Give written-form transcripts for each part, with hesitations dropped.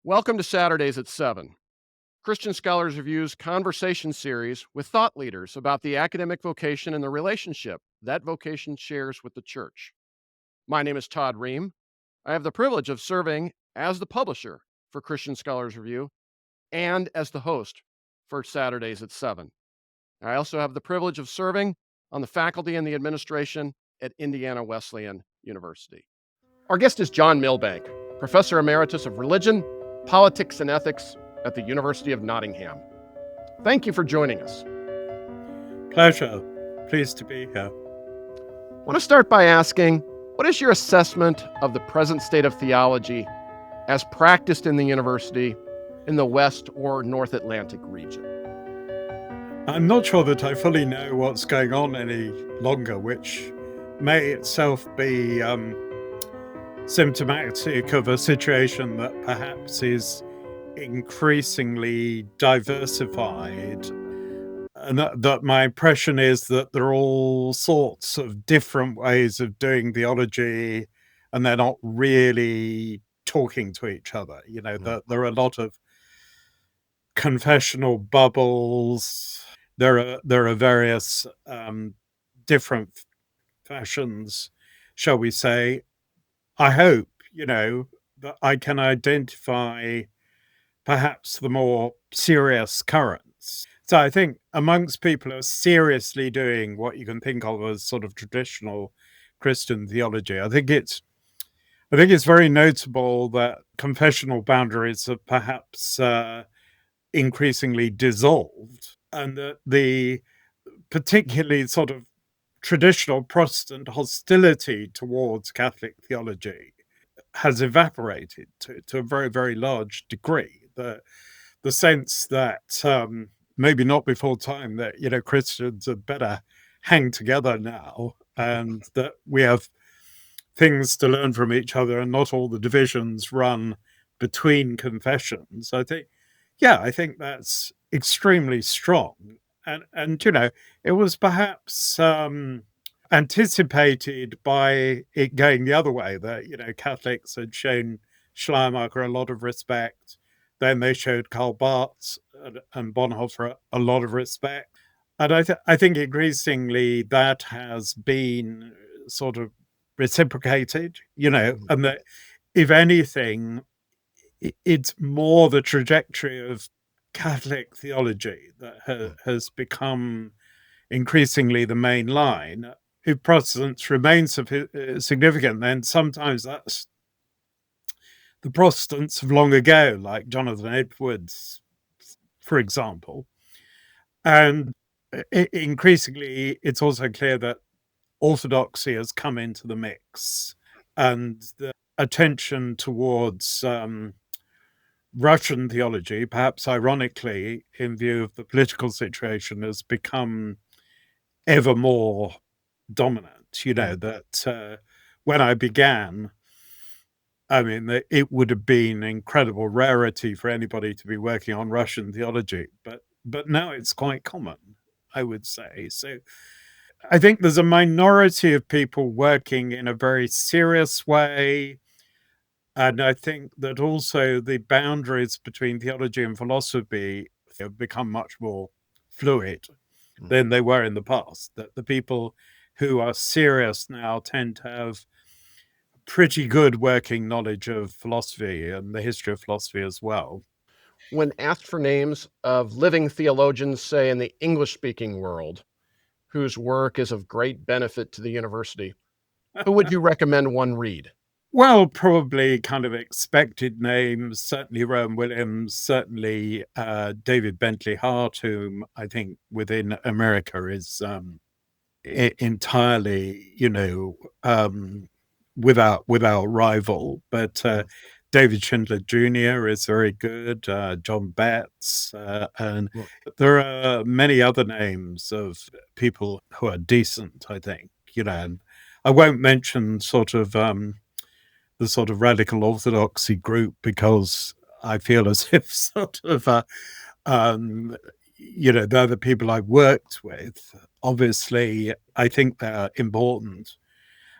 Welcome to Saturdays at 7, Christian Scholars Review's conversation series with thought leaders about the academic vocation and the relationship that vocation shares with the church. My name is Todd Ream. I have the privilege of serving as the publisher for Christian Scholars Review and as the host for Saturdays at 7. I also have the privilege of serving on the faculty and the administration at Indiana Wesleyan University. Our guest is John Milbank, Professor Emeritus of Religion, Politics and Ethics at the University of Nottingham. Thank you for joining us. Pleasure. Pleased to be here. I want to start by asking, what is your assessment of the present state of theology as practiced in the university in the West or North Atlantic region? I'm not sure that I fully know what's going on any longer, which may itself be symptomatic of a situation that perhaps is increasingly diversified. And that my impression is that there are all sorts of different ways of doing theology, and they're not really talking to each other. You know, there are a lot of confessional bubbles. There are various different fashions, shall we say. I hope, that I can identify perhaps the more serious currents. So I think amongst people who are seriously doing what you can think of as sort of traditional Christian theology, I think it's very notable that confessional boundaries have perhaps increasingly dissolved, and that the particularly sort of traditional Protestant hostility towards Catholic theology has evaporated to a very, very large degree. The sense that maybe not before time that Christians had better hang together now, and that we have things to learn from each other, and not all the divisions run between confessions. I think that's extremely strong, and it was perhaps anticipated by it going the other way, that Catholics had shown Schleiermacher a lot of respect. Then they showed Karl Barth and Bonhoeffer a lot of respect. And I think increasingly that has been sort of reciprocated, and that if anything, it's more the trajectory of Catholic theology that has become increasingly the main line. If Protestants remain significant, then sometimes that's the Protestants of long ago, like Jonathan Edwards, for example. And increasingly, it's also clear that orthodoxy has come into the mix, and the attention towards Russian theology, perhaps ironically, in view of the political situation, has become ever more dominant. That when I began, it would have been an incredible rarity for anybody to be working on Russian theology, but now it's quite common, I would say. So I think there's a minority of people working in a very serious way. And I think that also the boundaries between theology and philosophy have become much more fluid than they were in the past. That the people who are serious now tend to have pretty good working knowledge of philosophy and the history of philosophy as well. When asked for names of living theologians, say in the English-speaking world, whose work is of great benefit to the university, who would you recommend one read? Well, probably kind of expected names, certainly Rowan Williams, certainly David Bentley Hart, whom I think within America is entirely, without rival. But David Schindler Jr. is very good, John Betts, and there are many other names of people who are decent, I think, and I won't mention sort of the sort of Radical Orthodoxy group, because I feel as if sort of, they're the people I've worked with. Obviously, I think they're important.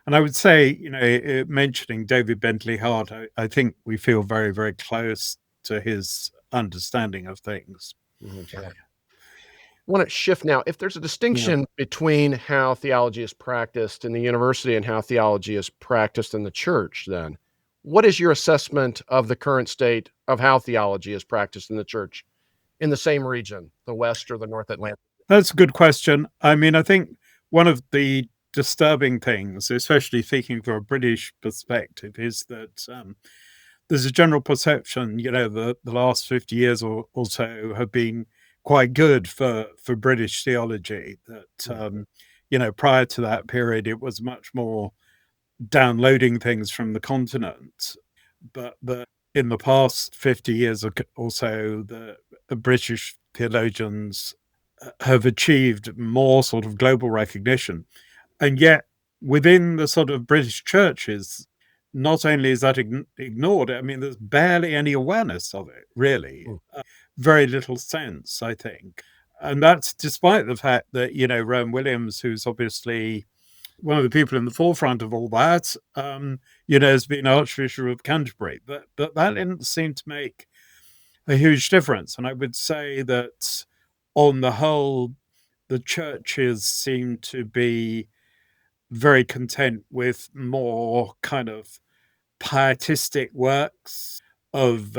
And I would say, mentioning David Bentley Hart, I think we feel very, very close to his understanding of things. I want to shift now. If there's a Yeah. distinction between how theology is practiced in the university and how theology is practiced in the church, then what is your assessment of the current state of how theology is practiced in the church in the same region, the West or the North Atlantic? That's a good question. I mean, I think one of the disturbing things, especially thinking from a British perspective, is that there's a general perception, the last 50 years or so have been quite good for British theology. That, Yeah. prior to that period, it was much more downloading things from the continent. But in the past 50 years or so, the British theologians have achieved more sort of global recognition. And yet, within the sort of British churches, not only is that ignored, I mean, there's barely any awareness of it, really. Mm. Very little sense, I think. And that's despite the fact that, Rowan Williams, who's obviously one of the people in the forefront of all that, has been Archbishop of Canterbury. But that didn't seem to make a huge difference. And I would say that on the whole, the churches seem to be very content with more kind of pietistic works of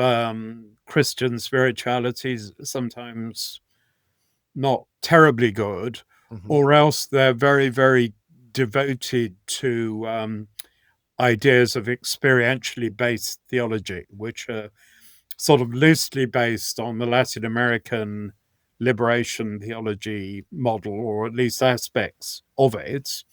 Christian spiritualities, sometimes not terribly good, Mhm. or else they're very, very devoted to ideas of experientially based theology, which are sort of loosely based on the Latin American liberation theology model, or at least aspects of it.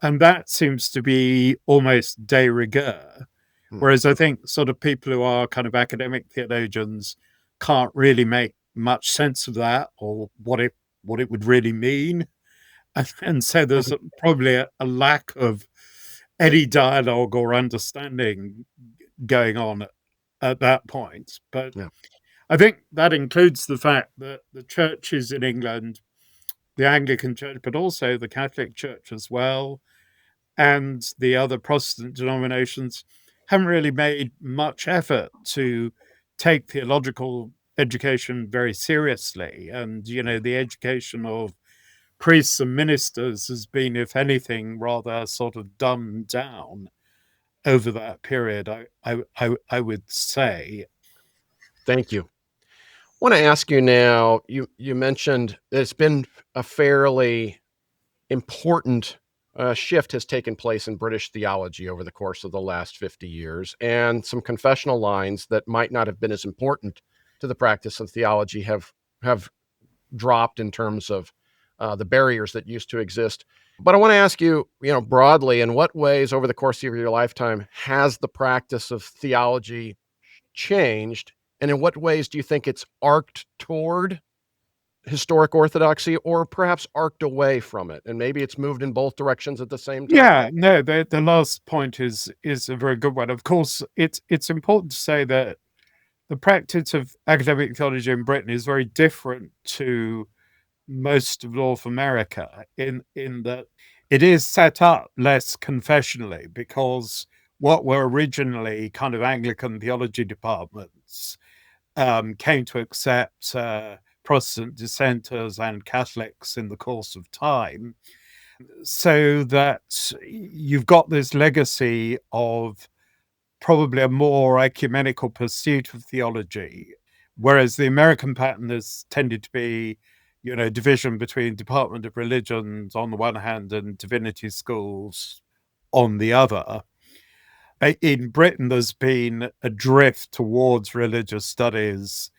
And that seems to be almost de rigueur. Mm. Whereas I think sort of people who are kind of academic theologians can't really make much sense of that or what it would really mean. And so there's Mhm. probably a lack of any dialogue or understanding going on at that point. But Yeah. I think that includes the fact that the churches in England, the Anglican Church, but also the Catholic Church as well, and the other Protestant denominations haven't really made much effort to take theological education very seriously. And, the education of priests and ministers has been, if anything, rather sort of dumbed down over that period, I would say. Thank you. Want to ask you now, you mentioned that it's been a fairly important shift has taken place in British theology over the course of the last 50 years, and some confessional lines that might not have been as important to the practice of theology have dropped in terms of the barriers that used to exist. But I want to ask you, broadly, in what ways over the course of your lifetime has the practice of theology changed, and in what ways do you think it's arced toward historic orthodoxy or perhaps arced away from it, and maybe it's moved in both directions at the same time? Yeah, no, the last point is a very good one. Of course, it's important to say that the practice of academic theology in Britain is very different to most of North America in that it is set up less confessionally, because what were originally kind of Anglican theology departments came to accept Protestant dissenters and Catholics in the course of time, so that you've got this legacy of probably a more ecumenical pursuit of theology, whereas the American pattern has tended to be, division between Department of Religions on the one hand and divinity schools on the other. In Britain, there's been a drift towards religious studies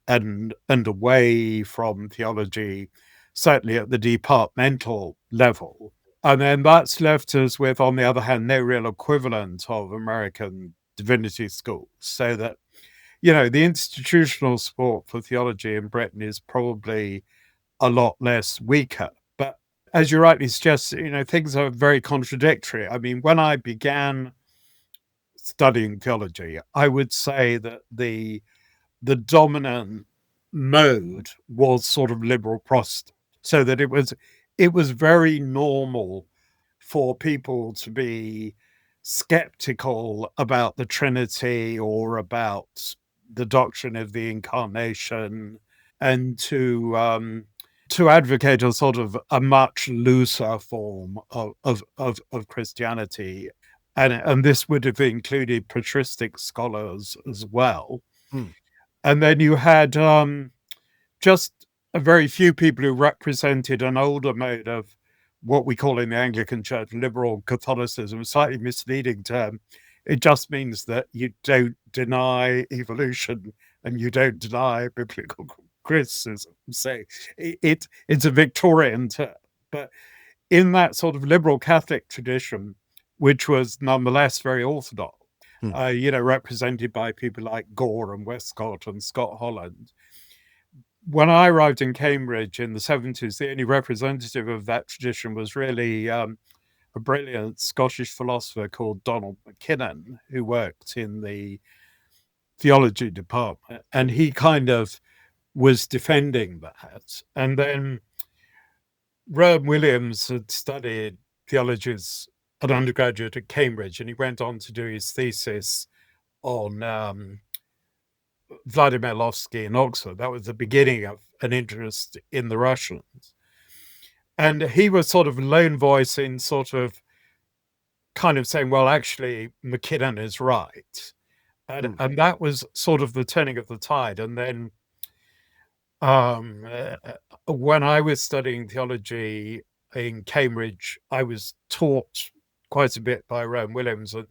and away from theology, certainly at the departmental level. And then that's left us with, on the other hand, no real equivalent of American divinity schools. So that, the institutional support for theology in Britain is probably a lot less weaker. But as you rightly suggest, things are very contradictory. I mean, when I began studying theology, I would say that the dominant mode was sort of liberal Protestant, so that it was very normal for people to be skeptical about the Trinity or about the doctrine of the incarnation, and to advocate a sort of a much looser form of Christianity. And this would have included patristic scholars as well. Hmm. And then you had just a very few people who represented an older mode of what we call in the Anglican Church liberal Catholicism, a slightly misleading term. It just means that you don't deny evolution and you don't deny biblical criticism. So it's a Victorian term. But in that sort of liberal Catholic tradition, which was nonetheless very orthodox, Hmm. represented by people like Gore and Westcott and Scott Holland. When I arrived in Cambridge in the 70s, the only representative of that tradition was really a brilliant Scottish philosopher called Donald MacKinnon, who worked in the theology department. And he kind of was defending that. And then Rowan Williams had studied theology as an undergraduate at Cambridge, and he went on to do his thesis on Vladimir Lovsky in Oxford. That was the beginning of an interest in the Russians. And he was sort of a lone voice in sort of kind of saying, well, actually, MacKinnon is right. And that was sort of the turning of the tide. And then um, uh, when I was studying theology in Cambridge, I was taught quite a bit by Rowan Williams. And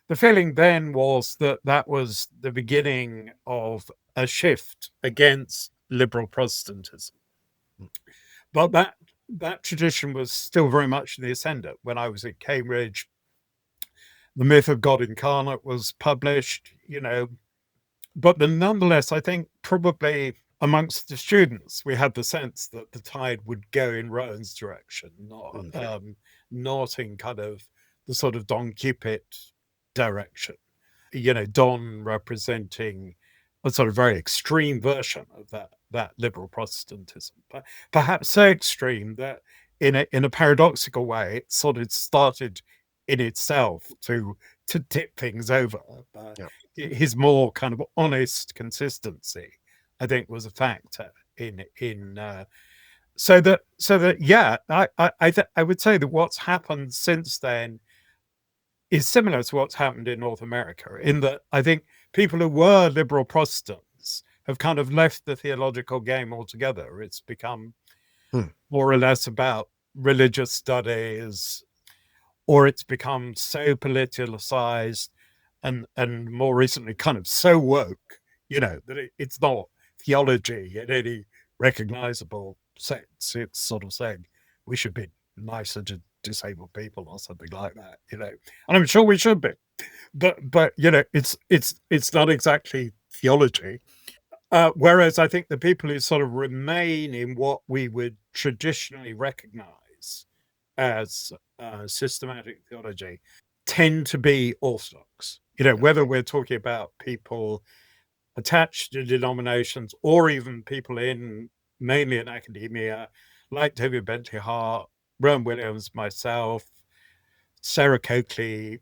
the feeling then was that that was the beginning of a shift against liberal Protestantism. But that tradition was still very much in the ascendant. When I was at Cambridge, The Myth of God Incarnate was published, but then nonetheless, I think probably amongst the students, we had the sense that the tide would go in Rowan's direction, not in kind of the sort of Don Cupid direction. Don representing a sort of very extreme version of that liberal Protestantism, but perhaps so extreme that in a paradoxical way, it sort of started in itself to tip things over. Yeah. His more kind of honest consistency, I think, was a factor in so that yeah, I would say that what's happened since then is similar to what's happened in North America, in that I think people who were liberal Protestants have kind of left the theological game altogether. It's become Hmm. more or less about religious studies, or it's become so politicized and more recently kind of so woke, that it's not theology in any recognizable sense. It's sort of saying we should be nicer to disabled people or something like that, and I'm sure we should be, but it's not exactly theology. Whereas I think the people who sort of remain in what we would traditionally recognize as systematic theology tend to be orthodox. Yeah. Whether we're talking about people attached to denominations or even people mainly in academia, like David Bentley Hart, Rowan Williams, myself, Sarah Coakley,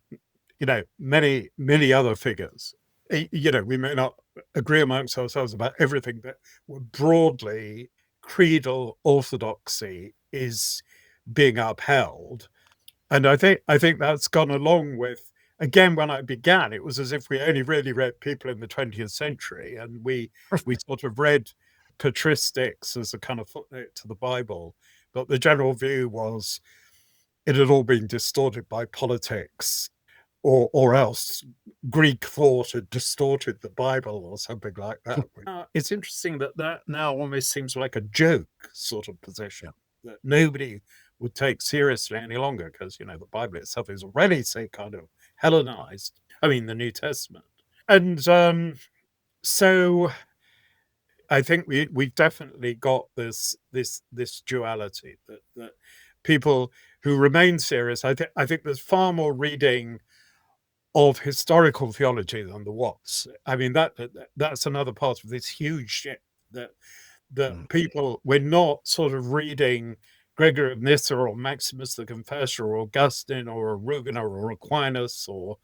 many, many other figures. We may not agree amongst ourselves about everything, but broadly, creedal orthodoxy is being upheld. And I think that's gone along with, again, when I began, it was as if we only really read people in the 20th century, and we sort of read patristics as a kind of footnote to the Bible. But the general view was it had all been distorted by politics, or else Greek thought had distorted the Bible or something like that. It's interesting that now almost seems like a joke sort of position Yeah. that nobody would take seriously any longer, because the Bible itself is already so kind of Hellenized. I mean, the New Testament, and so I think we've definitely got this duality that people who remain serious. I think there's far more reading of historical theology than the Watts. I mean, that's another part of this huge shift that Mm. people, we're not sort of reading Gregory of Nyssa or Maximus the Confessor or Augustine or Rubina or Aquinas or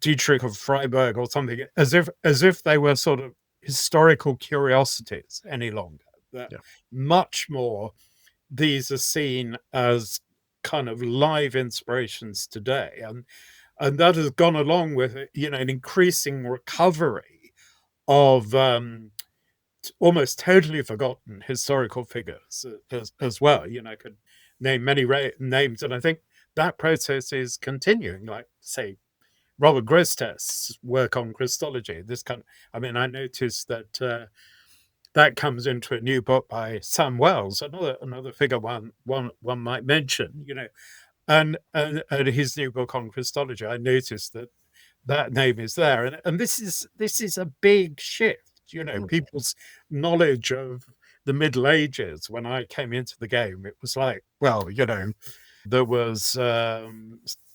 Dietrich of Freiburg or something, as if they were sort of historical curiosities any longer. That Yeah. much more these are seen as kind of live inspirations today, and that has gone along with an increasing recovery of almost totally forgotten historical figures as well. I could name many names, and I think that process is continuing. Like, say, Robert Grost's work on Christology. This kind I mean, I noticed that that comes into a new book by Sam Wells, another figure one might mention. And his new book on Christology. I noticed that that name is there, and this is a big shift. Mm. People's knowledge of the Middle Ages when I came into the game, it was like, well, there was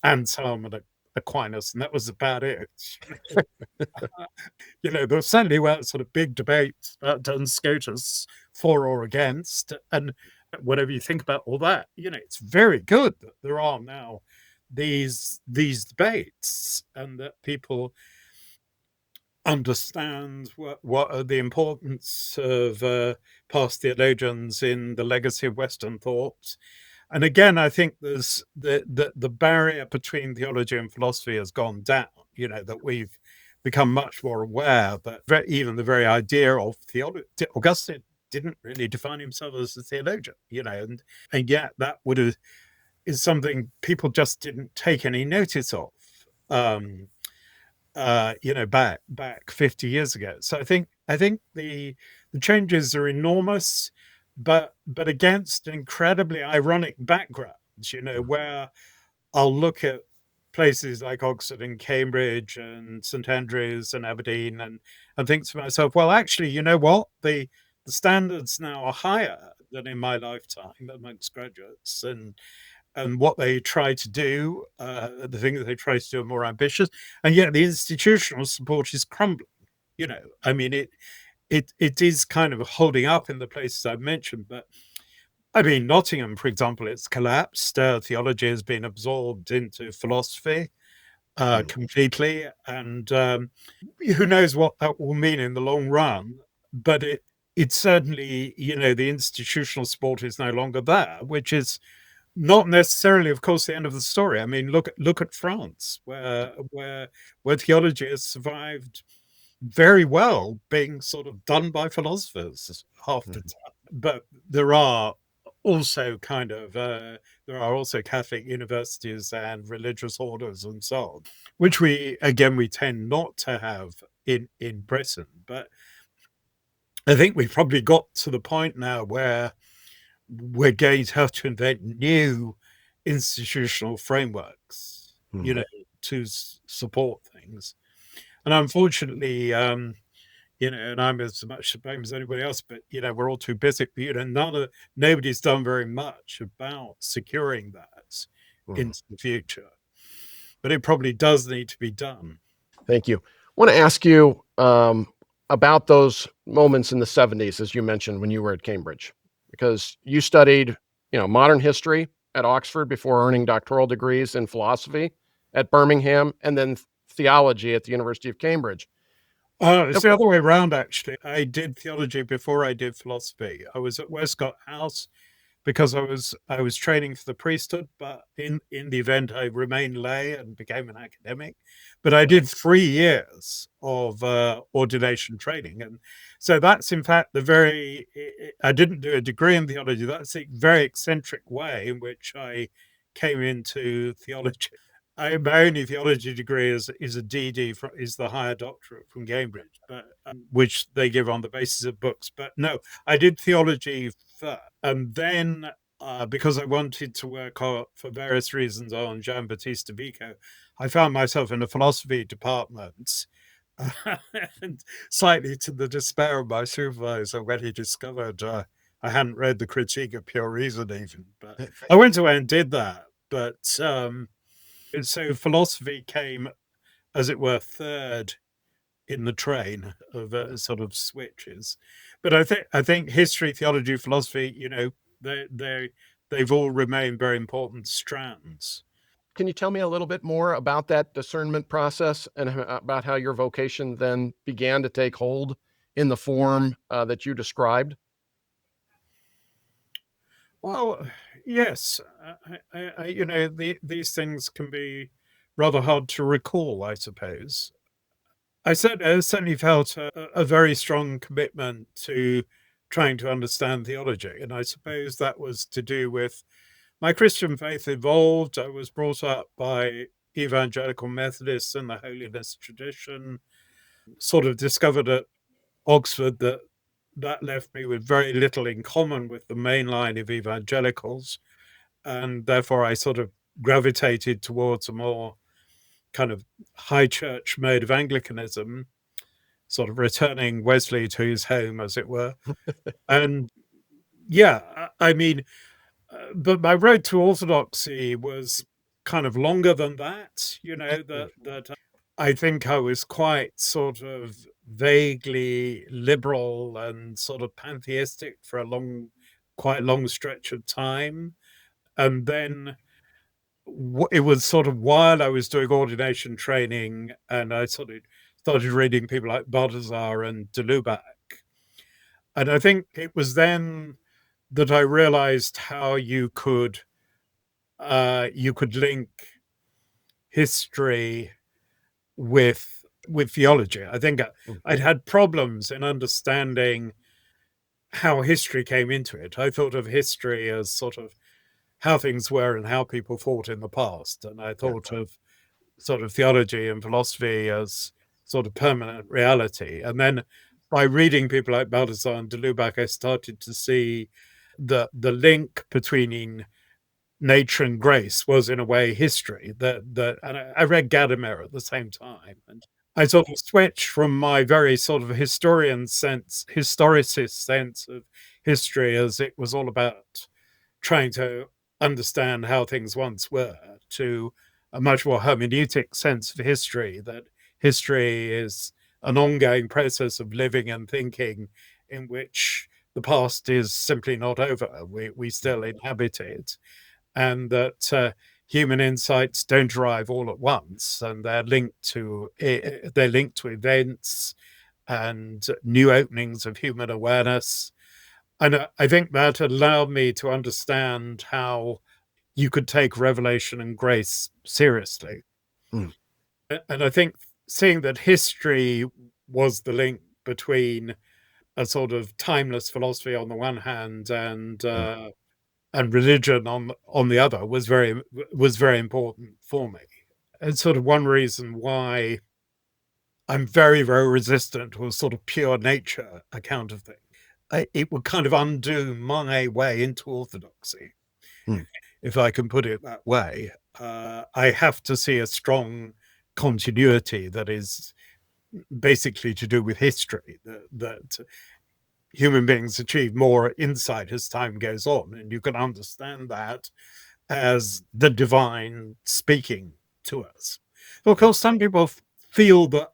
Anselm and Aquinas, and that was about it. There certainly were sort of big debates about Duns Scotus for or against, and whatever you think about all that, it's very good that there are now these debates, and that people understand what are the importance of past theologians in the legacy of Western thought. And again, I think there's the barrier between theology and philosophy has gone down. That we've become much more aware that even the very idea of theology, Augustine didn't really define himself as a theologian. And yet that is something people just didn't take any notice of. Um, back 50 years ago. So I think the changes are enormous, but against incredibly ironic backgrounds. Where I'll look at places like Oxford and Cambridge and St Andrews and Aberdeen, and think to myself, well, actually, you know what? The standards now are higher than in my lifetime amongst graduates, and what they try to do, the things that they try to do are more ambitious, and yet the institutional support is crumbling. I mean, it is kind of holding up in the places I've mentioned, but I mean, Nottingham, for example, it's collapsed. Theology has been absorbed into philosophy Mm. completely, and who knows what that will mean in the long run. But it certainly, the institutional support is no longer there, which is not necessarily, of course, the end of the story. I mean, look at France, where theology has survived very well, being sort of done by philosophers half the Mhm. time. But there are also there are also Catholic universities and religious orders and so on, which we tend not to have in Britain. But I think we've probably got to the point now where we're going to have to invent new institutional frameworks, Mhm. to support things. And unfortunately, and I'm as much to blame as anybody else, but we're all too busy. Nobody's done very much about securing that Mhm. into the future. But it probably does need to be done. Thank you. I want to ask you about those moments in the 70s, as you mentioned, when you were at Cambridge, because you studied, modern history at Oxford before earning doctoral degrees in philosophy at Birmingham, and then theology at the University of Cambridge. It's Yep. the other way around, actually. I did theology before I did philosophy. I was at Westcott House because I was training for the priesthood, but in the event I remained lay and became an academic. But I did 3 years of ordination training, and so that's in fact the very. I didn't do a degree in theology. That's a very eccentric way in which I came into theology. My only theology degree is a DD, is the higher doctorate from Cambridge, but which they give on the basis of books. But no, I did theology first, and then because I wanted to work for various reasons on Gian Battista Vico, I found myself in a philosophy department. And slightly to the despair of my supervisor when he discovered I hadn't read the Critique of Pure Reason even, but I went away and did that. But so philosophy came, as it were, third in the train of sort of switches. But I think history, theology, philosophy, they they've all remained very important strands. Can you tell me a little bit more about that discernment process and about how your vocation then began to take hold in the form that you described? Well, yes, these things can be rather hard to recall, I suppose. I certainly felt a very strong commitment to trying to understand theology, and I suppose that was to do with my Christian faith evolved. I was brought up by evangelical Methodists in the holiness tradition, sort of discovered at Oxford that that left me with very little in common with the main line of evangelicals, and therefore I sort of gravitated towards a more kind of high church mode of Anglicanism, sort of returning Wesley to his home, as it were. And yeah, I mean, but my road to orthodoxy was kind of longer than that. I think I was quite sort of vaguely liberal and sort of pantheistic for a quite long stretch of time. And then it was sort of while I was doing ordination training and I sort of started reading people like Balthazar and de Lubac. And I think it was then that I realized how you could link history with theology. I think Mm, I'd had problems in understanding how history came into it. I thought of history as sort of how things were and how people thought in the past, and I yeah. thought of sort of theology and philosophy as sort of permanent reality. And then by reading people like Balthazar and de Lubac, I started to see the link between nature and grace was in a way history. And I read Gadamer at the same time, and I sort of switched from my very sort of historicist sense of history, as it was all about trying to understand how things once were, to a much more hermeneutic sense of history, that history is an ongoing process of living and thinking in which the past is simply not over. We Mm, still inhabit it, and that human insights don't arrive all at once, and they're linked to events and new openings of human awareness. And I think that allowed me to understand how you could take revelation and grace seriously. mm, And I think seeing that history was the link between a sort of timeless philosophy on the one hand mm. and religion on the other was very important for me. And sort of one reason why I'm very, very resistant to a sort of pure nature account of things. It would kind of undo my way into orthodoxy, Mm. if I can put it that way. I have to see a strong continuity that is basically to do with history, that human beings achieve more insight as time goes on. And you can understand that as the divine speaking to us. Of Yeah. course, some people feel that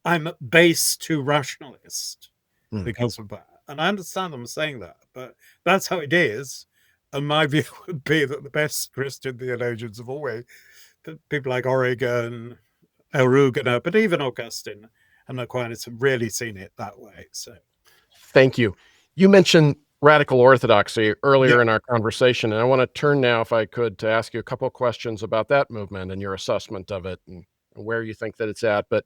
I'm at base too rationalist Mm. because of that. And I understand them saying that, but that's how it is. And my view would be that the best Christian theologians of always, people like Origen, El Rugano, but even Augustine and Aquinas have really seen it that way. So, Thank you. You mentioned radical orthodoxy yeah, earlier in our conversation, and I want to turn now, if I could, to ask you a couple of questions about that movement and your assessment of it and where you think that it's at. But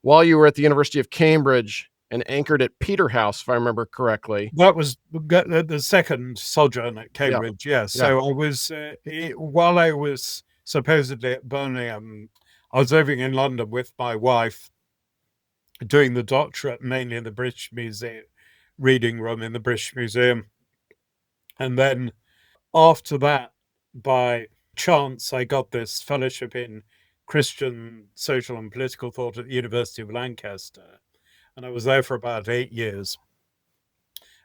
while you were at the University of Cambridge and anchored at Peterhouse, if I remember correctly. that was the second sojourn at Yeah, Cambridge. Yes. yeah. So while I was supposedly at Birmingham, I was living in London with my wife doing the doctorate mainly in the British Museum, reading room in the British Museum. And then after that, by chance, I got this fellowship in Christian social and political thought at the University of Lancaster. And I was there for about 8 years.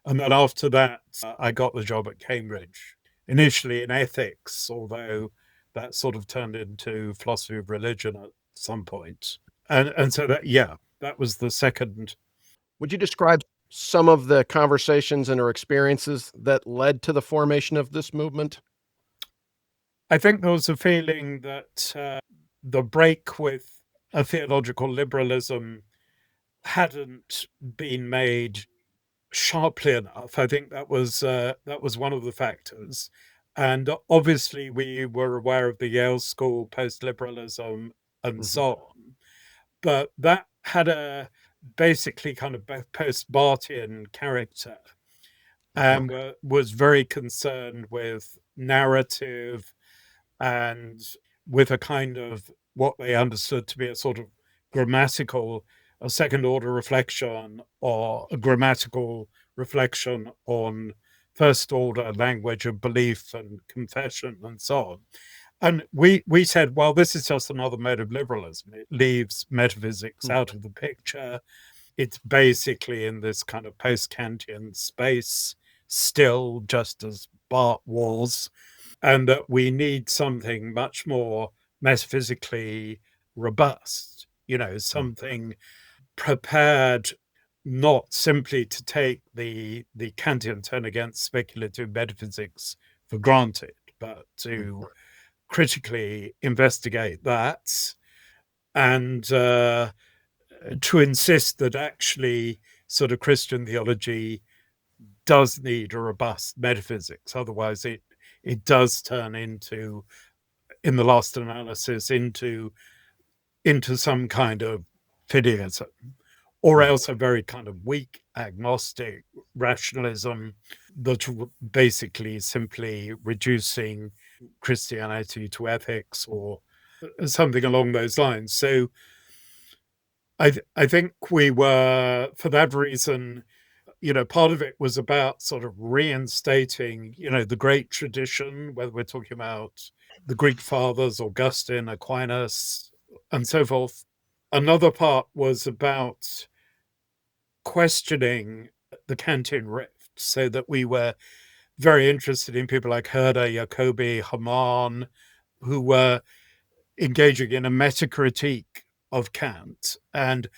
And then after that, I got the job at Cambridge, initially in ethics, although that sort of turned into philosophy of religion at some point. And so that, yeah, that was the second. Would you describe some of the conversations and or experiences that led to the formation of this movement? I think there was a feeling that the break with a theological liberalism hadn't been made sharply enough. I think that was one of the factors, and obviously we were aware of the Yale School post-liberalism and Hmm. so on, but that had a basically kind of post-Barthian character Hmm. and was very concerned with narrative and with a kind of what they understood to be a sort of grammatical, a second order reflection or a grammatical reflection on first order language of belief and confession and so on. And we said, well, this is just another mode of liberalism. It leaves metaphysics out of the picture. It's basically in this kind of post Kantian space, still just as Barth was, and that we need something much more metaphysically robust, something prepared not simply to take the Kantian turn against speculative metaphysics for granted, but to critically investigate that and to insist that actually sort of Christian theology does need a robust metaphysics. Otherwise, it does turn into, in the last analysis, into some kind of fideism, or else a very kind of weak agnostic rationalism that's basically simply reducing Christianity to ethics or something along those lines. So I think we were, for that reason, part of it was about sort of reinstating, the great tradition, whether we're talking about the Greek fathers, Augustine, Aquinas, and so forth. Another part was about questioning the Kantian rift, so that we were very interested in people like Herder, Jacobi, Hamann, who were engaging in a metacritique of Kant and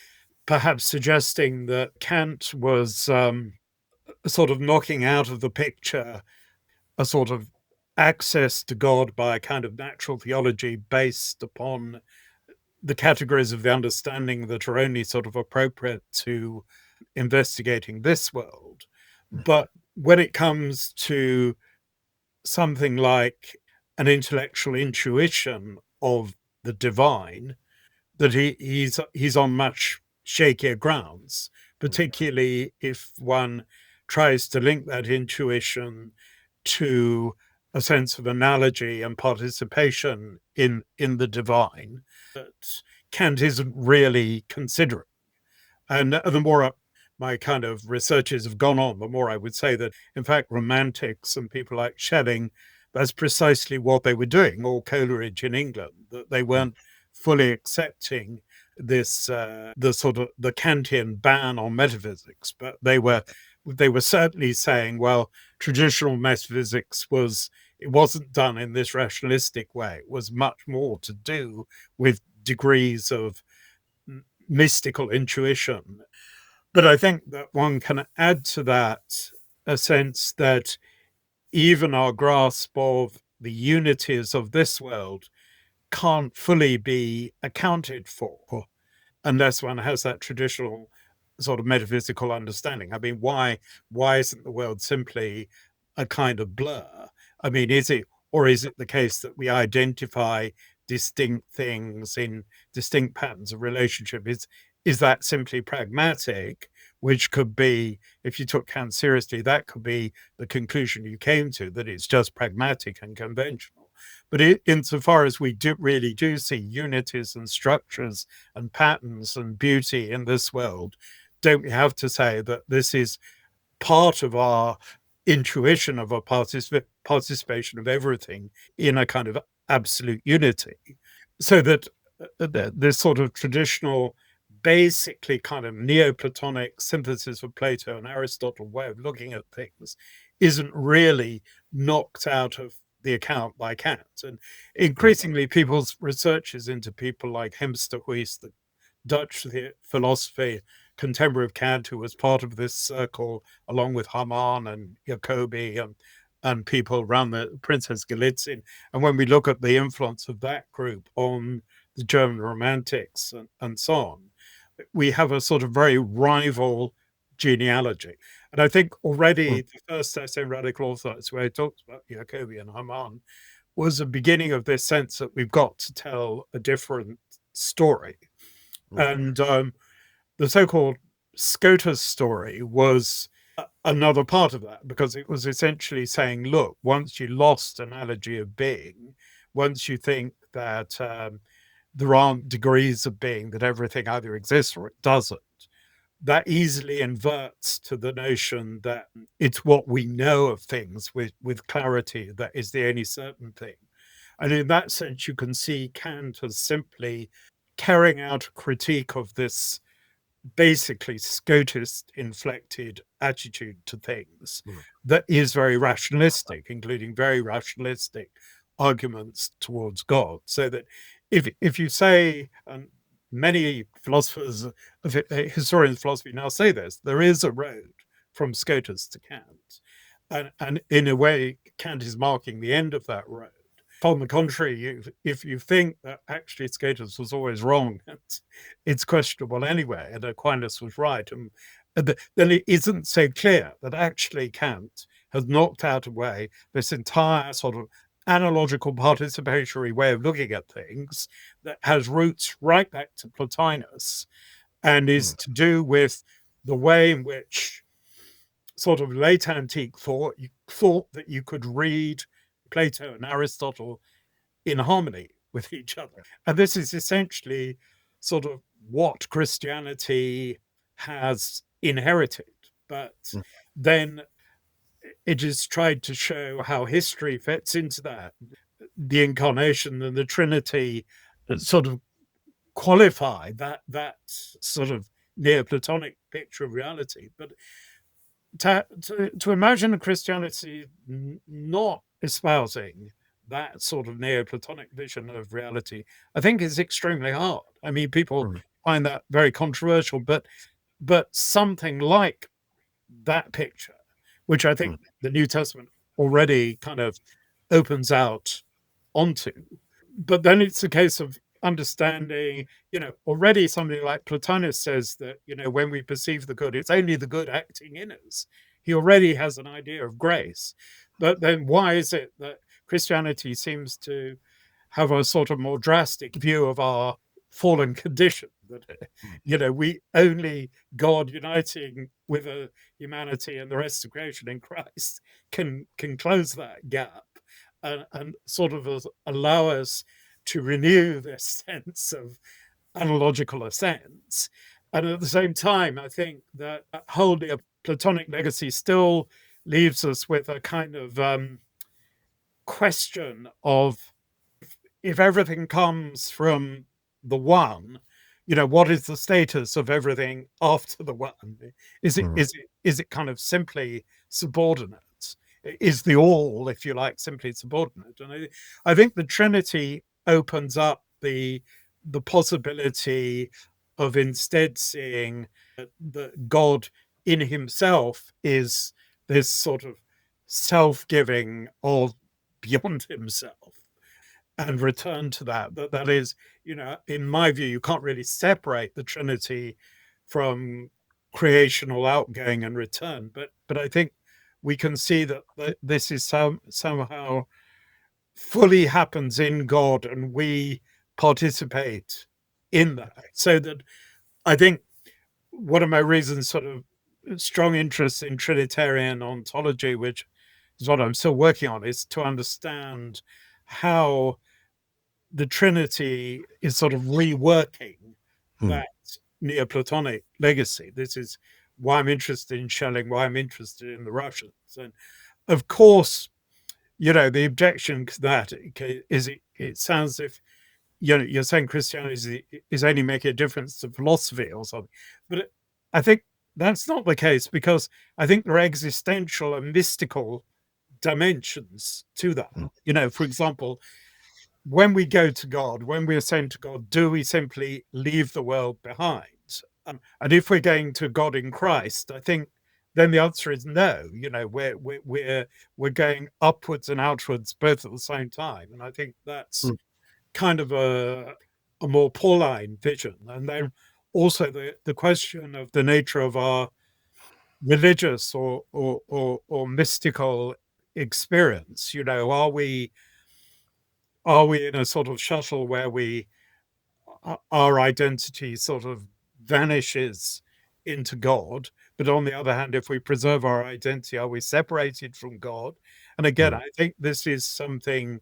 perhaps suggesting that Kant was sort of knocking out of the picture a sort of access to God by a kind of natural theology based upon the categories of the understanding that are only sort of appropriate to investigating this world. But when it comes to something like an intellectual intuition of the divine, that he's on much shakier grounds, particularly if one tries to link that intuition to a sense of analogy and participation in the divine that Kant isn't really considering. And the more my kind of researches have gone on, the more I would say that, in fact, romantics and people like Schelling, that's precisely what they were doing, or Coleridge in England, that they weren't fully accepting this, the sort of the Kantian ban on metaphysics, but they were certainly saying, well, traditional metaphysics it wasn't done in this rationalistic way. It was much more to do with degrees of mystical intuition. But I think that one can add to that a sense that even our grasp of the unities of this world can't fully be accounted for unless one has that traditional sort of metaphysical understanding. I mean, why isn't the world simply a kind of blur? I mean, is it the case that we identify distinct things in distinct patterns of relationship? Is that simply pragmatic, which could be, if you took Kant seriously, that could be the conclusion you came to, that it's just pragmatic and conventional. But insofar as we really do see unities and structures and patterns and beauty in this world, don't we have to say that this is part of our intuition of our participation of everything in a kind of absolute unity? So that this sort of traditional, basically kind of Neoplatonic synthesis of Plato and Aristotle way of looking at things isn't really knocked out of the account by Kant. And increasingly, people's researches into people like Hemsterhuis, the Dutch philosophy contemporary of Kant, who was part of this circle, along with Hamann and Jacobi and people around the Princess Galitzin. And when we look at the influence of that group on the German Romantics and so on, we have a sort of very rival genealogy. And I think already the first essay in Radical Orthodoxy, where he talks about Jacobi and Hamann, was a beginning of this sense that we've got to tell a different story. And the so-called Scotus story was another part of that, because it was essentially saying, look, once you lost analogy of being, once you think that there aren't degrees of being, that everything either exists or it doesn't, that easily inverts to the notion that it's what we know of things with clarity that is the only certain thing. And in that sense, you can see Kant as simply carrying out a critique of this basically Scotist inflected attitude to things that is very rationalistic, including very rationalistic arguments towards God. So that if you say, and many philosophers, historians of philosophy now say this, there is a road from Scotus to Kant. And in a way, Kant is marking the end of that road. On the contrary, if you think that actually Scotus was always wrong, it's questionable anyway, and Aquinas was right, and then it isn't so clear that actually Kant has knocked out away this entire sort of analogical participatory way of looking at things that has roots right back to Plotinus and is to do with the way in which sort of late antique thought, you thought that you could read Plato and Aristotle in harmony with each other. And this is essentially sort of what Christianity has inherited. But then it is tried to show how history fits into that. The incarnation and the Trinity sort of qualify that sort of Neoplatonic picture of reality. But to imagine a Christianity not espousing that sort of Neoplatonic vision of reality, I think is extremely hard. I mean, people find that very controversial, but something like that picture, which I think the New Testament already kind of opens out onto, but then it's a case of understanding, already somebody like Plotinus says that, when we perceive the good, it's only the good acting in us. He already has an idea of grace. But then why is it that Christianity seems to have a sort of more drastic view of our fallen condition? That, we only God uniting with a humanity and the rest of creation in Christ can close that gap and sort of allow us to renew this sense of analogical ascents. And at the same time, I think that whole Platonic legacy still leaves us with a kind of question of, if everything comes from the one, what is the status of everything after the one? Is it kind of simply subordinate? Is the all, if you like, simply subordinate? And I think the Trinity opens up the possibility of instead seeing that God in himself is this sort of self-giving or beyond himself, and return to that is, in my view, you can't really separate the Trinity from creational outgoing and return, but I think we can see that this is somehow fully happens in God, and we participate in that. So that I think one of my reasons, sort of strong interest in Trinitarian ontology, which is what I'm still working on, is to understand how the Trinity is sort of reworking that Neoplatonic legacy. This is why I'm interested in Schelling, why I'm interested in the Russians. And of course, the objection to that is it sounds as if, you're saying Christianity is only making a difference to philosophy or something. But I think that's not the case, because I think there are existential and mystical dimensions to that. For example, when we go to God, when we ascend to God, do we simply leave the world behind? And if we're going to God in Christ, I think then the answer is no. You know, we're going upwards and outwards both at the same time, and I think that's Mm, kind of a more Pauline vision. And then also the question of the nature of our religious or mystical experience. You know, are we in a sort of shuttle where we our identity sort of vanishes into God? But on the other hand, if we preserve our identity, are we separated from God? And again, mm, I think this is something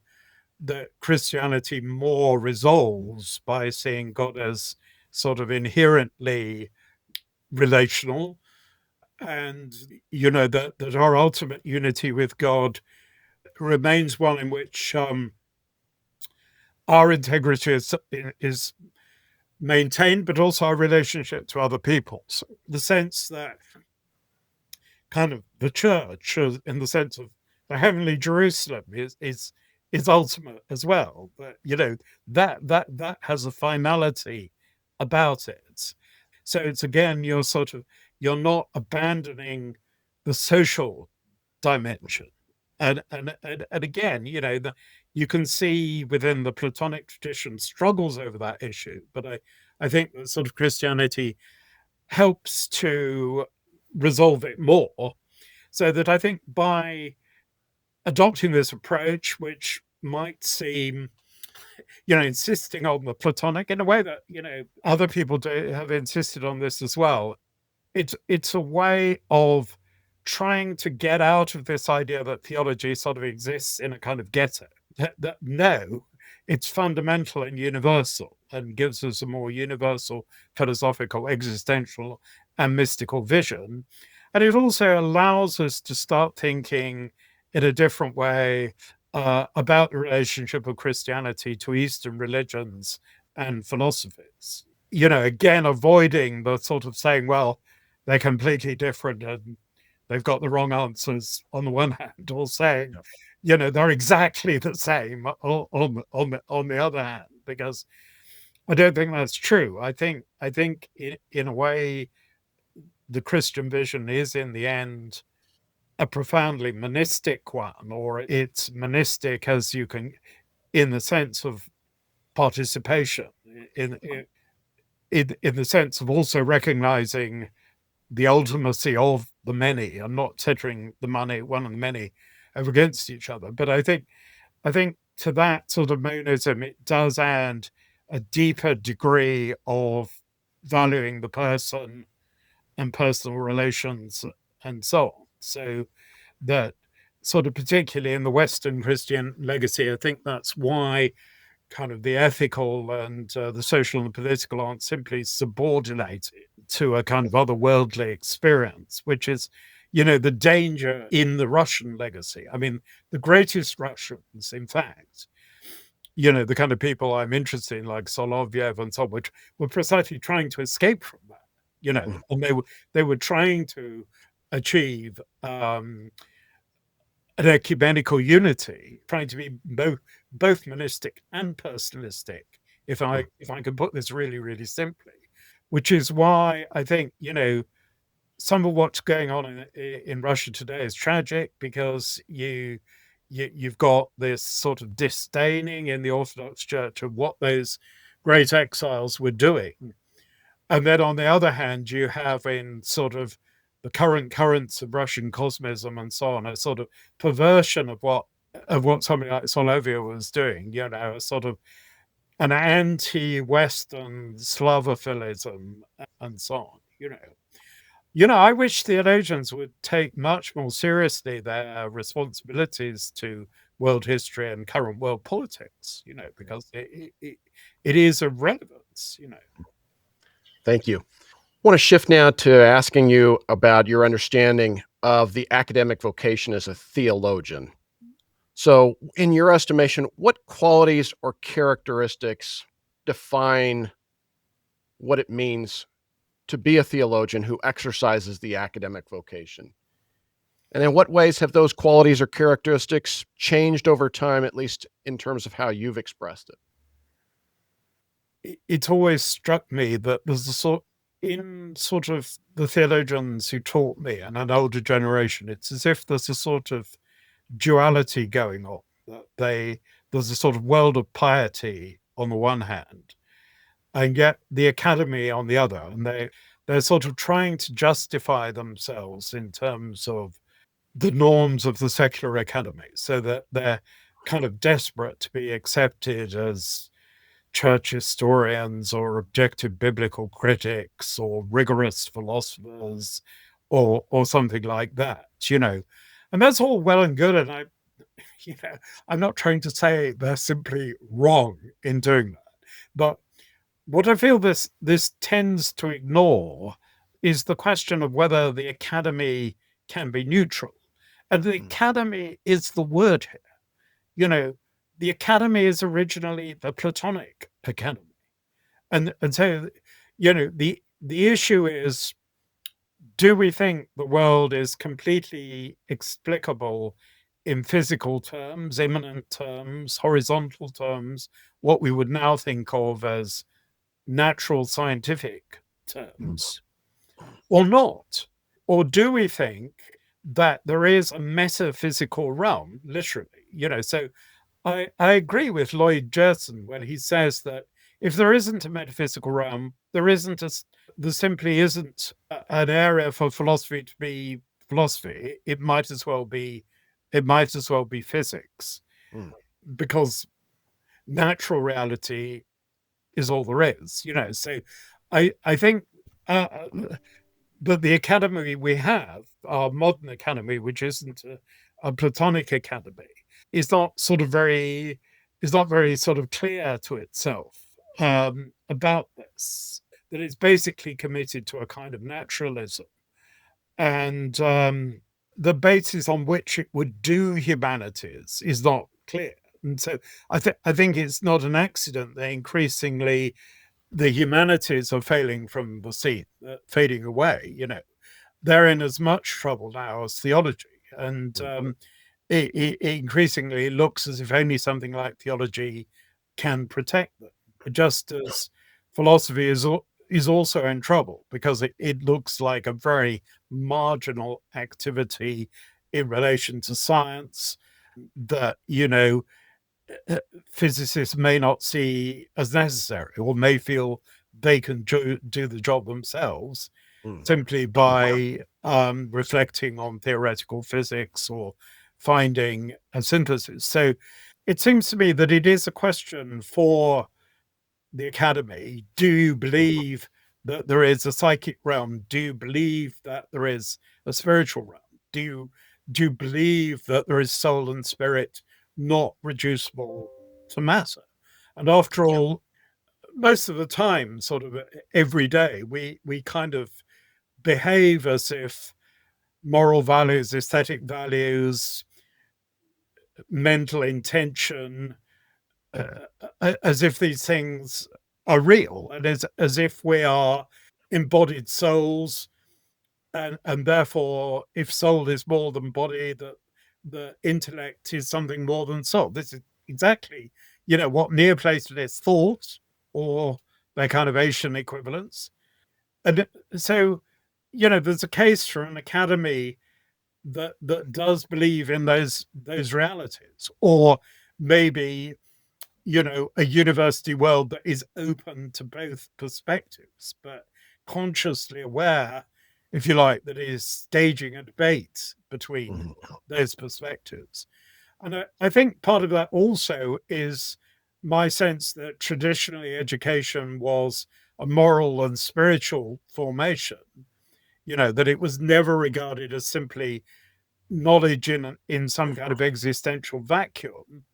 that Christianity more resolves by seeing God as sort of inherently relational, and you know that our ultimate unity with God remains one in which our integrity is maintained, but also our relationship to other people. So the sense that kind of the church, in the sense of the heavenly Jerusalem, is ultimate as well. But you know that has a finality about it. So it's again you're not abandoning the social dimension. And again, you know, you can see within the Platonic tradition struggles over that issue, but I think that sort of Christianity helps to resolve it more. So that I think by adopting this approach, which might seem, you know, insisting on the Platonic in a way that, you know, other people have insisted on this as well, it's a way of trying to get out of this idea that theology sort of exists in a kind of ghetto. That no, it's fundamental and universal and gives us a more universal philosophical, existential, and mystical vision. And it also allows us to start thinking in a different way about the relationship of Christianity to Eastern religions and philosophies. You know, again, avoiding the sort of saying, well, they're completely different and they've got the wrong answers on the one hand, or saying, yep. you know, they're exactly the same on the other hand, because I don't think that's true. I think in a way the Christian vision is in the end a profoundly monistic one, or it's monistic as you can in the sense of participation, in in the sense of also recognizing the ultimacy of the many and not setting the money one and the many over against each other. But I think to that sort of monism, it does add a deeper degree of valuing the person and personal relations and so on. So that sort of particularly in the Western Christian legacy, I think that's why kind of the ethical and the social and the political aren't simply subordinated to a kind of otherworldly experience, which is, you know, the danger in the Russian legacy. I mean, the greatest Russians, in fact, you know, the kind of people I'm interested in, like Solovyev and so on, which were precisely trying to escape from that, you know, Mm, and they were trying to achieve an ecumenical unity, trying to be both monistic and personalistic, mm, if I can put this really, really simply, which is why I think, you know, some of what's going on in Russia today is tragic because you've got this sort of disdaining in the Orthodox Church of what those great exiles were doing. And then on the other hand, you have in sort of the current currents of Russian cosmism and so on, a sort of perversion of what somebody like Soloviev was doing, you know, a sort of an anti-Western Slavophilism and so on, you know. You know, I wish theologians would take much more seriously their responsibilities to world history and current world politics, you know, yeah. because it is a relevance, you know. Thank you. I want to shift now to asking you about your understanding of the academic vocation as a theologian. So, in your estimation, what qualities or characteristics define what it means to be a theologian who exercises the academic vocation? And in what ways have those qualities or characteristics changed over time, at least in terms of how you've expressed it? It's always struck me that there's a sort. in sort of the theologians who taught me and an older generation, it's as if there's a sort of duality going on. There's a sort of world of piety on the one hand, and yet the academy on the other, and they're sort of trying to justify themselves in terms of the norms of the secular academy, so that they're kind of desperate to be accepted as church historians or objective biblical critics or rigorous philosophers or something like that, and that's all well and good. And I'm not trying to say they're simply wrong in doing that, but what I feel this tends to ignore is the question of whether the academy can be neutral. And the academy is the word here. The academy is originally the Platonic academy. And so, the issue is, do we think the world is completely explicable in physical terms, immanent terms, horizontal terms, what we would now think of as natural scientific terms, or not? Or do we think that there is a metaphysical realm, literally? So I agree with Lloyd Gerson when he says that if there isn't a metaphysical realm, there simply isn't an area for philosophy to be philosophy. It might as well be physics, because natural reality is all there is. So I think that the academy we have, our modern academy, which isn't a Platonic academy, is not very sort of clear to itself about this. That it's basically committed to a kind of naturalism, and the basis on which it would do humanities is not clear. And so I think it's not an accident that increasingly the humanities are failing from the scene, fading away. They're in as much trouble now as theology, and it increasingly looks as if only something like theology can protect them, just as philosophy is also in trouble, because it looks like a very marginal activity in relation to science that physicists may not see as necessary, or may feel they can do the job themselves simply by reflecting on theoretical physics or finding a synthesis. So it seems to me that it is a question for the academy. Do you believe that there is a psychic realm? Do you believe that there is a spiritual realm? Do you believe that there is soul and spirit not reducible to matter? And after all, most of the time, sort of every day, we kind of behave as if moral values, aesthetic values, mental intention, as if these things are real, and as if we are embodied souls, and therefore, if soul is more than body, that the intellect is something more than soul. This is exactly, what Neoplatonists thought, or their kind of Asian equivalents. And so, there's a case for an academy that does believe in those realities, or maybe a university world that is open to both perspectives, but consciously aware, if you like, that it is staging a debate between those perspectives. And I think part of that also is my sense that traditionally education was a moral and spiritual formation, that it was never regarded as simply knowledge in some kind of existential vacuum.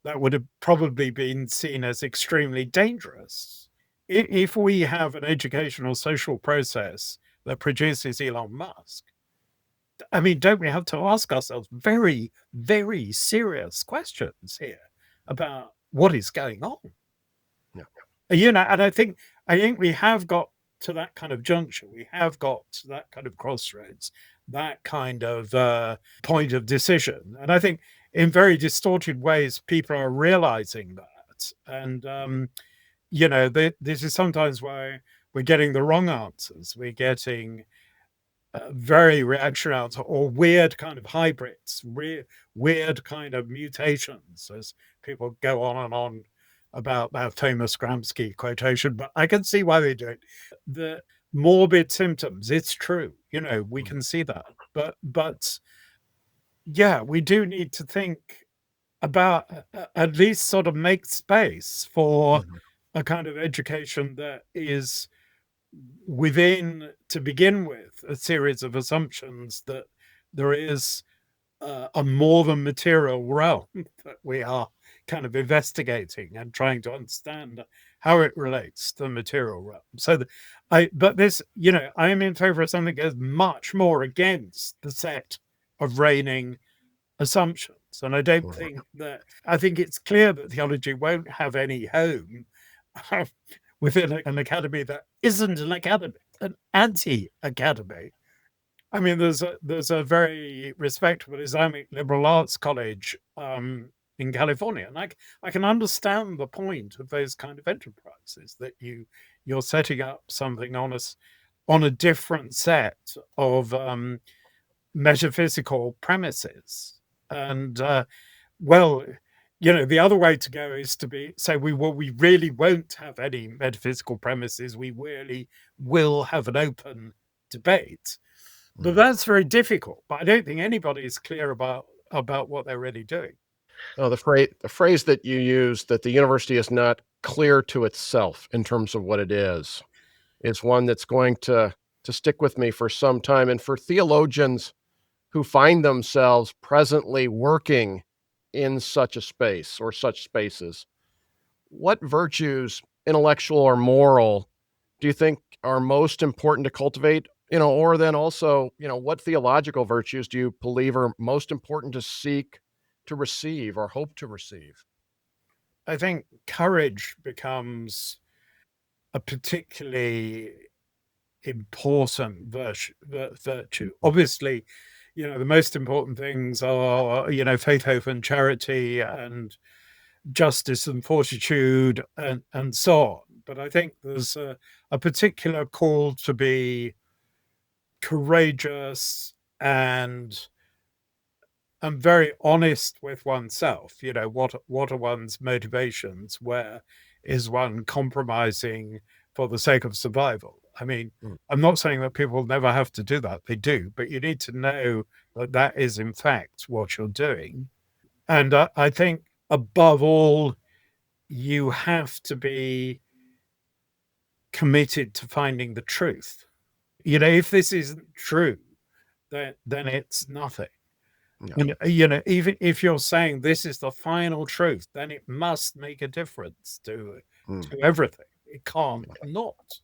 That would have probably been seen as extremely dangerous. If we have an educational social process that produces Elon Musk, I mean, don't we have to ask ourselves very, very serious questions here about what is going on? And I think we have got to that kind of juncture. We have got to that kind of crossroads, that kind of point of decision. And I think in very distorted ways, people are realizing that. And, this is sometimes why we're getting the wrong answers. We're getting very reactionary answers, or weird kind of hybrids, weird kind of mutations, as people go on and on about that famous Gramsci quotation. But I can see why they do it. The morbid symptoms, it's true, we Mm. can see that. But yeah, we do need to think about at least sort of make space for Mhm. a kind of education that is within, to begin with, a series of assumptions that there is a more than material realm that we are kind of investigating and trying to understand how it relates to the material realm. So but this, I am in favor of something that is much more against the set of reigning assumptions. And I don't Mhm. think that, I think it's clear that theology won't have any home within an academy that isn't an academy, an anti-academy. I mean, there's a very respectable Islamic liberal arts college in California, and I can understand the point of those kind of enterprises, that you're setting up something on a different set of metaphysical premises. And well, the other way to go is to say we really won't have any metaphysical premises. We really will have an open debate. But Mhm. that's very difficult. But I don't think anybody is clear about what they're really doing. Oh, the phrase that you use, that the university is not clear to itself in terms of what it is one that's going to stick with me for some time. And for theologians who find themselves presently working in such a space or such spaces, what virtues, intellectual or moral, do you think are most important to cultivate? Or then also, what theological virtues do you believe are most important to seek to receive or hope to receive? I think courage becomes a particularly important virtue. Obviously, the most important things are, faith, hope, and charity, and justice and fortitude, and so on. But I think there's a particular call to be courageous and very honest with oneself. What are one's motivations? Where is one compromising for the sake of survival? I mean, Mm, I'm not saying that people never have to do that. They do, but you need to know that that is in fact what you're doing. And I think above all, you have to be committed to finding the truth. If this isn't true, then it's nothing. yeah. And even if you're saying this is the final truth, then it must make a difference Mm, to everything. It can't yeah. not.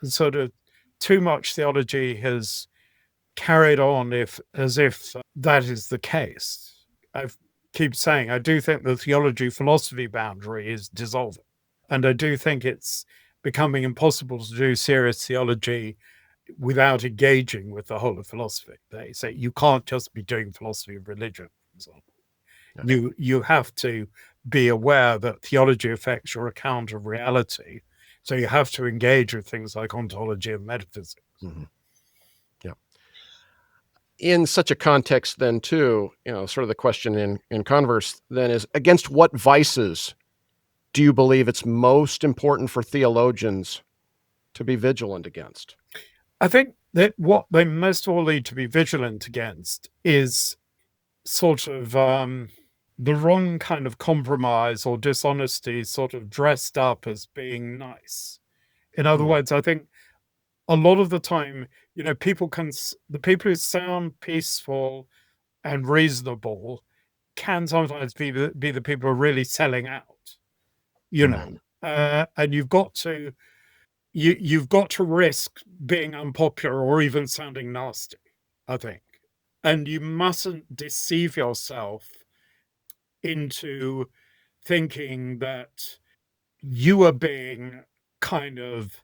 Sort of too much theology has carried on as if that is the case. I keep saying I do think the theology philosophy boundary is dissolving, and I do think it's becoming impossible to do serious theology without engaging with the whole of philosophy. They say you can't just be doing philosophy of religion, for example. Yeah. You have to be aware that theology affects your account of reality. So you have to engage with things like ontology and metaphysics. Mhm. Yeah. In such a context then too, sort of the question in converse then is, against what vices do you believe it's most important for theologians to be vigilant against? I think that what they most of all need to be vigilant against is sort of the wrong kind of compromise or dishonesty, sort of dressed up as being nice. In other Mm, words, I think a lot of the time, the people who sound peaceful and reasonable can sometimes be the people who are really selling out, mhm, and you've got to risk being unpopular or even sounding nasty, I think. And you mustn't deceive yourself into thinking that you are being kind of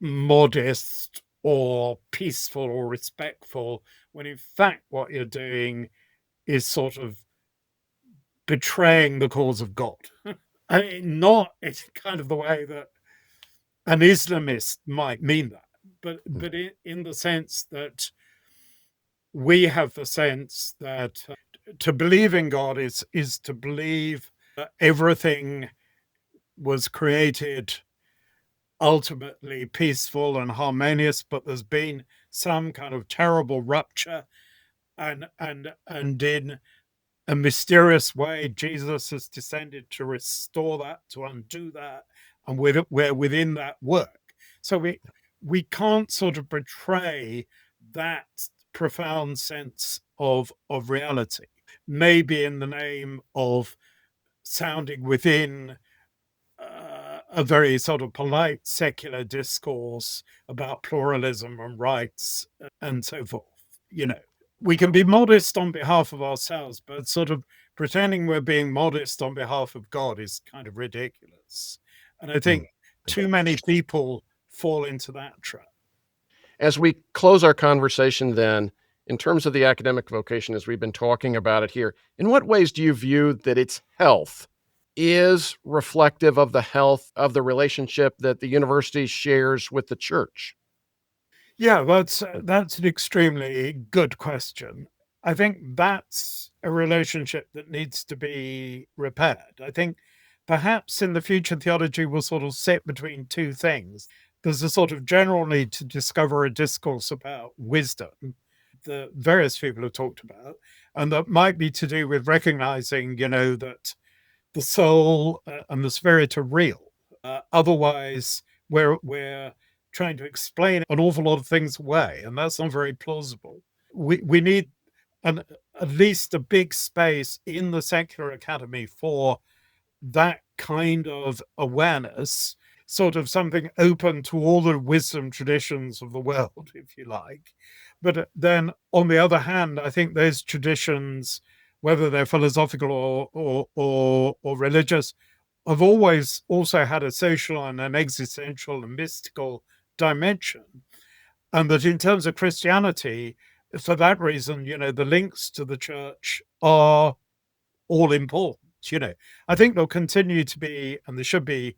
modest or peaceful or respectful, when in fact what you're doing is sort of betraying the cause of God. I mean, not it's kind of the way that an Islamist might mean that, but in the sense that we have the sense that to believe in God is to believe that everything was created ultimately peaceful and harmonious, but there's been some kind of terrible rupture, and in a mysterious way, Jesus has descended to restore that, to undo that, and we're within that work. So we can't sort of betray that profound sense of reality, maybe in the name of sounding within a very sort of polite secular discourse about pluralism and rights and so forth. You know, we can be modest on behalf of ourselves, but sort of pretending we're being modest on behalf of God is kind of ridiculous. And I think too many people fall into that trap. As we close our conversation, then, in terms of the academic vocation, as we've been talking about it here, in what ways do you view that its health is reflective of the health of the relationship that the university shares with the church? Yeah, that's an extremely good question. I think that's a relationship that needs to be repaired. I think perhaps in the future theology will sort of sit between two things. There's a sort of general need to discover a discourse about wisdom that various people have talked about, and that might be to do with recognizing, that the soul and the spirit are real. Otherwise, we're trying to explain an awful lot of things away, and that's not very plausible. We need at least a big space in the secular academy for that kind of awareness, sort of something open to all the wisdom traditions of the world, if you like. But then, on the other hand, I think those traditions, whether they're philosophical or religious, have always also had a social and an existential and mystical dimension. And that in terms of Christianity, for that reason, the links to the church are all important. I think there'll continue to be, and there should be,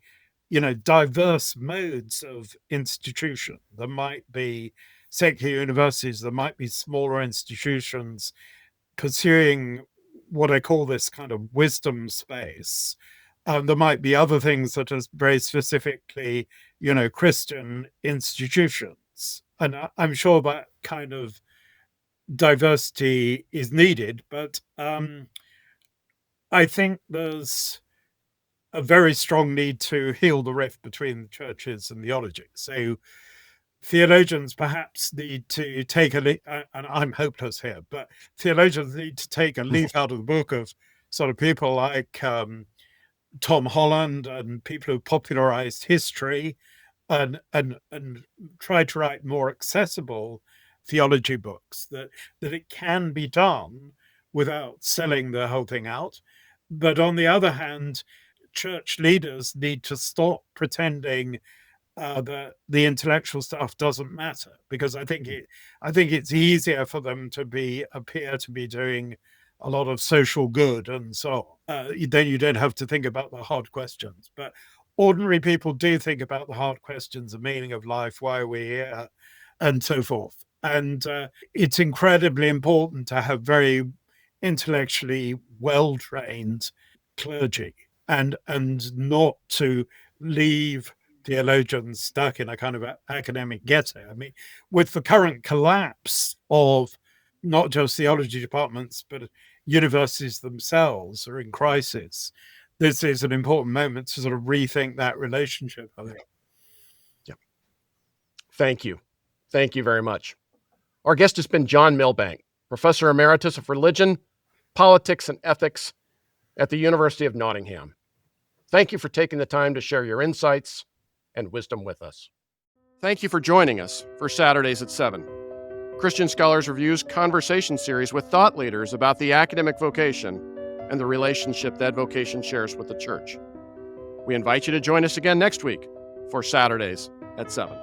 diverse modes of institution. There might be secular universities, there might be smaller institutions pursuing what I call this kind of wisdom space. There might be other things that are very specifically, Christian institutions. And I'm sure that kind of diversity is needed, but I think there's a very strong need to heal the rift between the churches and theology. So theologians perhaps need to take and I'm hopeless here, but theologians need to take a leaf out of the book of sort of people like Tom Holland and people who popularized history and try to write more accessible theology books, that it can be done without selling the whole thing out. But on the other hand, church leaders need to stop pretending that the intellectual stuff doesn't matter, because I think it's easier for them to appear to be doing a lot of social good and so on. Then you don't have to think about the hard questions. But ordinary people do think about the hard questions: the meaning of life, why are we here, and so forth. And it's incredibly important to have very intellectually well-trained clergy, and not to leave theologians stuck in a kind of academic ghetto. I mean, with the current collapse of not just theology departments, but universities themselves are in crisis, this is an important moment to sort of rethink that relationship, I think. Yeah. Thank you. Thank you very much. Our guest has been John Milbank, Professor Emeritus of Religion, Politics, and Ethics at the University of Nottingham. Thank you for taking the time to share your insights and wisdom with us. Thank you for joining us for Saturdays at 7. Christian Scholars Review's conversation series with thought leaders about the academic vocation and the relationship that vocation shares with the church. We invite you to join us again next week for Saturdays at 7.